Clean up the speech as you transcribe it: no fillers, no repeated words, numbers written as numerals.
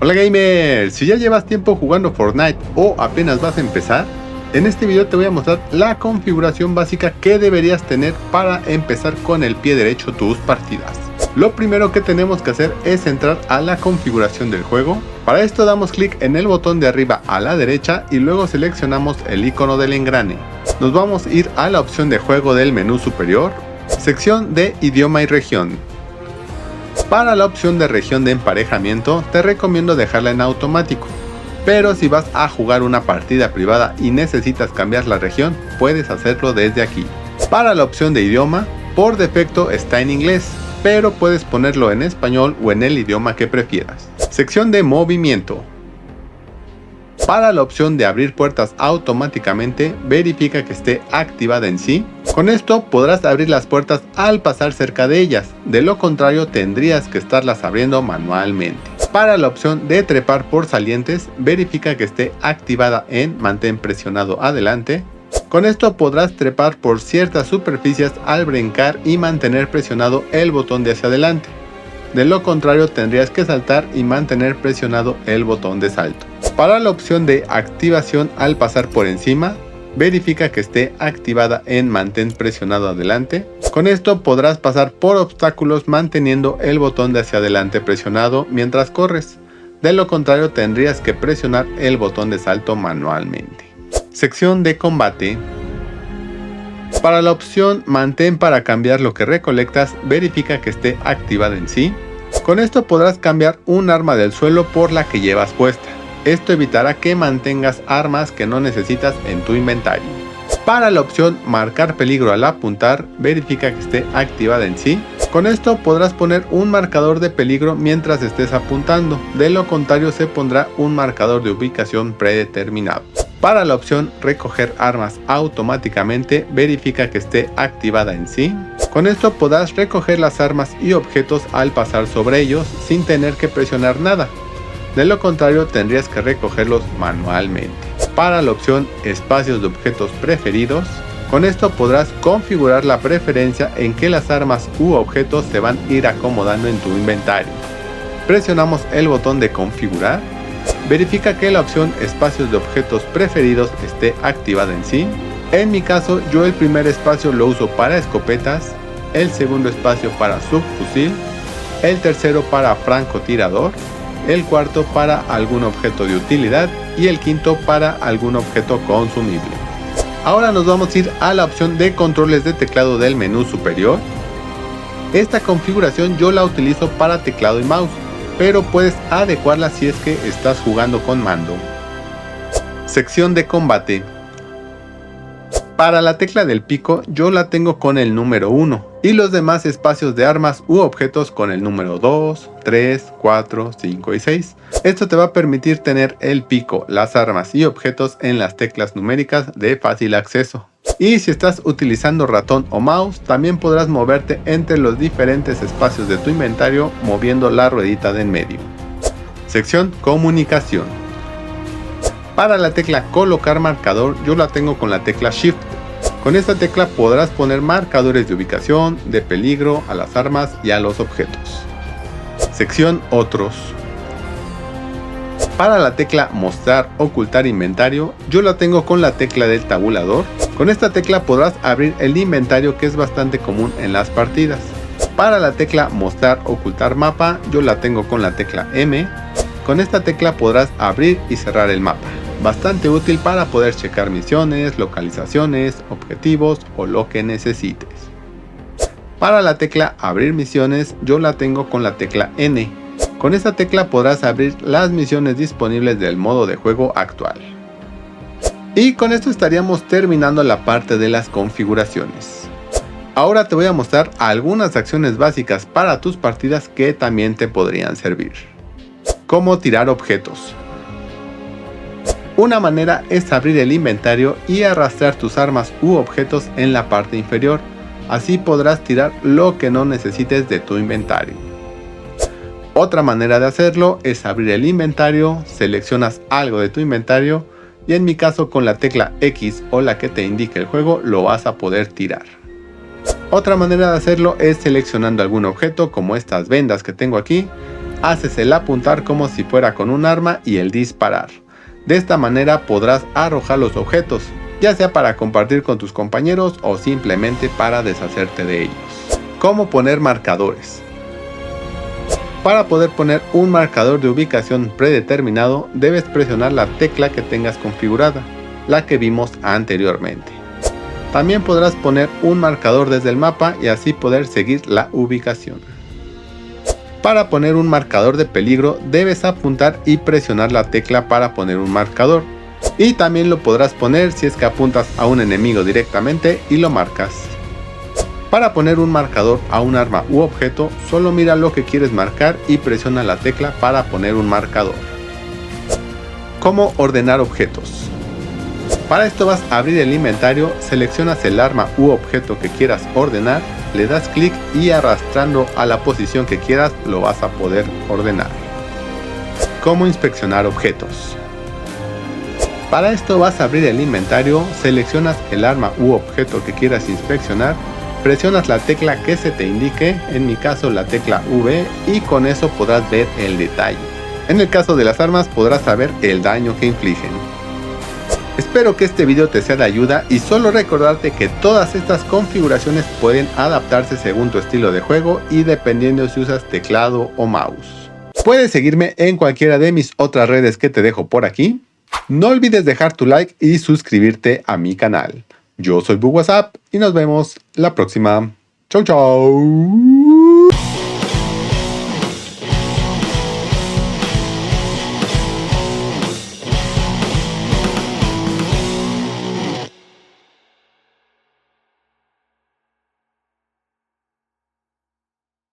Hola gamer, si ya llevas tiempo jugando Fortnite o apenas vas a empezar, en este video te voy a mostrar la configuración básica que deberías tener para empezar con el pie derecho tus partidas. Lo primero que tenemos que hacer es entrar a la configuración del juego. Para esto damos clic en el botón de arriba a la derecha y luego seleccionamos el icono del engrane. Nos vamos a ir a la opción de juego del menú superior, sección de idioma y región. Para la opción de región de emparejamiento te recomiendo dejarla en automático, pero si vas a jugar una partida privada y necesitas cambiar la región, puedes hacerlo desde aquí. Para la opción de idioma, por defecto está en inglés, pero puedes ponerlo en español o en el idioma que prefieras. Sección de movimiento. Para la opción de abrir puertas automáticamente, verifica que esté activada en sí. Con esto podrás abrir las puertas al pasar cerca de ellas, de lo contrario tendrías que estarlas abriendo manualmente. Para la opción de trepar por salientes, verifica que esté activada en mantén presionado adelante. Con esto podrás trepar por ciertas superficies al brincar y mantener presionado el botón de hacia adelante. De lo contrario tendrías que saltar y mantener presionado el botón de salto. Para la opción de activación al pasar por encima, verifica que esté activada en mantén presionado adelante. Con esto podrás pasar por obstáculos manteniendo el botón de hacia adelante presionado mientras corres. De lo contrario tendrías que presionar el botón de salto manualmente. Sección de combate. Para la opción mantén para cambiar lo que recolectas, verifica que esté activada en sí. Con esto podrás cambiar un arma del suelo por la que llevas puesta. Esto evitará que mantengas armas que no necesitas en tu inventario. Para la opción marcar peligro al apuntar, verifica que esté activada en sí. Con esto podrás poner un marcador de peligro mientras estés apuntando, de lo contrario se pondrá un marcador de ubicación predeterminado. Para la opción recoger armas automáticamente, verifica que esté activada en sí. Con esto podrás recoger las armas y objetos al pasar sobre ellos sin tener que presionar nada. De lo contrario tendrías que recogerlos manualmente. Para la opción espacios de objetos preferidos, con esto podrás configurar la preferencia en que las armas u objetos se van a ir acomodando en tu inventario. Presionamos el botón de configurar. Verifica que la opción espacios de objetos preferidos esté activada en sí. En mi caso yo el primer espacio lo uso para escopetas, el segundo espacio para subfusil, el tercero para francotirador, el cuarto para algún objeto de utilidad y el quinto para algún objeto consumible. Ahora nos vamos a ir a la opción de controles de teclado del menú superior. Esta configuración yo la utilizo para teclado y mouse, pero puedes adecuarla si es que estás jugando con mando. Sección de combate. Para la tecla del pico yo la tengo con el número 1 y los demás espacios de armas u objetos con el número 2, 3, 4, 5 y 6. Esto te va a permitir tener el pico, las armas y objetos en las teclas numéricas de fácil acceso. Y si estás utilizando ratón o mouse, también podrás moverte entre los diferentes espacios de tu inventario moviendo la ruedita de en medio. Sección comunicación. Para la tecla colocar marcador yo la tengo con la tecla Shift. Con esta tecla podrás poner marcadores de ubicación, de peligro, a las armas y a los objetos. Sección otros. Para la tecla mostrar ocultar inventario yo la tengo con la tecla del tabulador. Con esta tecla podrás abrir el inventario que es bastante común en las partidas. Para la tecla mostrar ocultar mapa yo la tengo con la tecla M. Con esta tecla podrás abrir y cerrar el mapa. Bastante útil para poder checar misiones, localizaciones, objetivos o lo que necesites. Para la tecla abrir misiones yo la tengo con la tecla N. Con esta tecla podrás abrir las misiones disponibles del modo de juego actual. Y con esto estaríamos terminando la parte de las configuraciones. Ahora te voy a mostrar algunas acciones básicas para tus partidas que también te podrían servir. Cómo tirar objetos. Una manera es abrir el inventario y arrastrar tus armas u objetos en la parte inferior. Así podrás tirar lo que no necesites de tu inventario. Otra manera de hacerlo es abrir el inventario, seleccionas algo de tu inventario y en mi caso con la tecla X o la que te indique el juego lo vas a poder tirar. Otra manera de hacerlo es seleccionando algún objeto como estas vendas que tengo aquí haces el apuntar como si fuera con un arma y el disparar. De esta manera podrás arrojar los objetos, ya sea para compartir con tus compañeros o simplemente para deshacerte de ellos. ¿Cómo poner marcadores? Para poder poner un marcador de ubicación predeterminado, debes presionar la tecla que tengas configurada, la que vimos anteriormente. También podrás poner un marcador desde el mapa y así poder seguir la ubicación. Para poner un marcador de peligro, debes apuntar y presionar la tecla para poner un marcador. Y también lo podrás poner si es que apuntas a un enemigo directamente y lo marcas. Para poner un marcador a un arma u objeto, solo mira lo que quieres marcar y presiona la tecla para poner un marcador. ¿Cómo ordenar objetos? Para esto vas a abrir el inventario, seleccionas el arma u objeto que quieras ordenar, le das clic y arrastrando a la posición que quieras lo vas a poder ordenar. ¿Cómo inspeccionar objetos? Para esto vas a abrir el inventario, seleccionas el arma u objeto que quieras inspeccionar, presionas la tecla que se te indique, en mi caso la tecla V, y con eso podrás ver el detalle. En el caso de las armas podrás saber el daño que infligen. Espero que este video te sea de ayuda y solo recordarte que todas estas configuraciones pueden adaptarse según tu estilo de juego y dependiendo si usas teclado o mouse. Puedes seguirme en cualquiera de mis otras redes que te dejo por aquí. No olvides dejar tu like y suscribirte a mi canal. Yo soy BugWhatsApp y nos vemos la próxima. Chau chau.